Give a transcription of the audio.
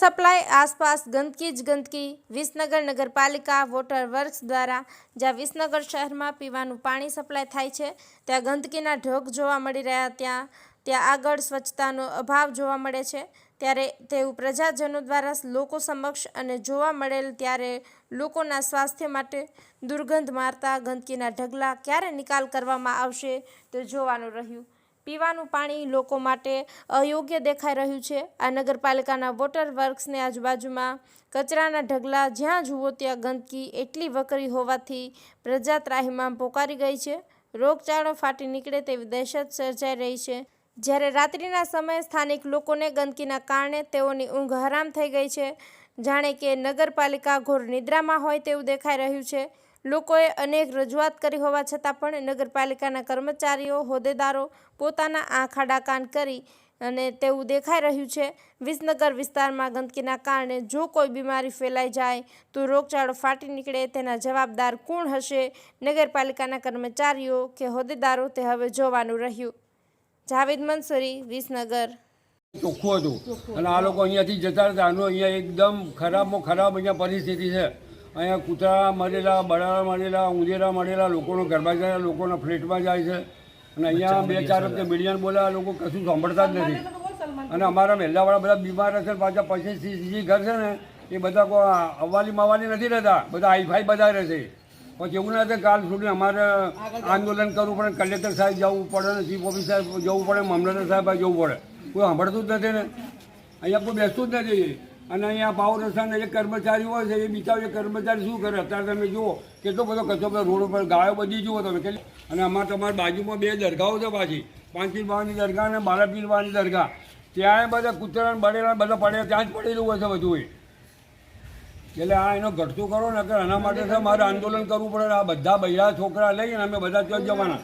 Supply आसपास गंदकी ज गंदकी। विसनगर नगरपालिका वोटर वर्क्स द्वारा ज्यां विसनगर शहर में पीवानुं पाणी सप्लाय थाय छे त्यां गंदकीना ढग जोवा मळी रह्या त्यां आगळ स्वच्छतानो अभाव जोवा मळे छे। त्यारे तेवुं प्रजाजनो द्वारा लोको समक्ष अने जोवा मळेल त्यारे लोकोना स्वास्थ्य माटे दुर्गंध मारता गंदकीना ढगला क्यारे निकाल करवामां आवशे ते जोवानुं रह्युं। पीवानुं पाणी लोको माटे अयोग्य देखाई रह्युं छे। आ नगरपालिकाना वोटर वर्क्सनी आजुबाजुमां कचराना ढगला ज्यां जुओ त्यां गंदकी एटली वकरी होवाथी प्रजा ત્રાહિમામ પોકારી गई छे। रोगचाळो फाटी નીકળે तेवी दहशत सर्जाई रही छे। જ્યારે રાત્રિના સમયે સ્થાનિક લોકોને ગંદકીના કારણે તેઓની ઊંઘ હરામ થઈ ગઈ છે। જાણે કે નગરપાલિકા ઘોર નિદ્રામાં હોય તેવું દેખાઈ રહ્યું છે। લોકોએ અનેક રજૂઆત કરી હોવા છતાં પણ નગરપાલિકાના કર્મચારીઓ હોદ્દેદારો પોતાના આંખ આડા કાન કરી અને તેવું દેખાઈ રહ્યું છે। વિસનગર વિસ્તારમાં ગંદકીના કારણે જો કોઈ બીમારી ફેલાઈ જાય તો રોગચાળો ફાટી નીકળે તેના જવાબદાર કોણ હશે? નગરપાલિકાના કર્મચારીઓ કે હોદ્દેદારો તે હવે જોવાનું રહ્યું। જાવેદ મંસૂરી, વિસનગર। ચોખ્ખું હતું અને આ લોકો અહીંયાથી જતા હતા। આનું અહીંયા એકદમ ખરાબમાં ખરાબ અહીંયા પરિસ્થિતિ છે। અહીંયા કૂતરા મળેલા, બળારા મળેલા, ઉંદેરા મળેલા, લોકોનો ગરબા જાય, લોકોના ફ્લેટમાં જાય છે અને અહીંયા 2-4 વખતે મીડિયાને બોલાવે, લોકો કશું સાંભળતા જ નથી। અને અમારા મહેલાવાળા બધા બીમાર હશે, પાછા 25-30 ઘર છે ને એ બધા કોઈ અવાલી માવાલી નથી રહેતા, બધા હાઈફાઈ બધા રહેશે। પછી એવું નથી કાલ સુધી અમારે આંદોલન કરવું પડે, કલેક્ટર સાહેબ જવું પડે ને ચીફ ઓફિસર જવું પડે, મામલતદાર સાહેબ જવું પડે, કોઈ સાંભળતું જ નથી ને અહીંયા કોઈ બેસતું જ નથી। અને અહીંયા પાવર રસ્તાના જે કર્મચારી હોય છે એ બિચારો કર્મચારી શું કરે? અત્યારે તમે જુઓ કેટલો બધો કચરો રોડ ઉપર ગાયો બધી જુઓ તમે કેટલી। અને અમારે તમારી બાજુમાં 2 દરગાહો છે, પાછી પાંચીર બાવાની દરગાહ અને બાલાપીર બાવાની દરગાહ, ત્યાં બધા કૂતરા બળેલા બધા પડે ત્યાં જ પડેલું હોય છે બધું। એટલે આ એનો ઘટતું કરો ને કે એના માટે મારે આંદોલન કરવું પડે। આ બધા બૈરા છોકરા લઈને અમે બધા ત્યાં જવાના।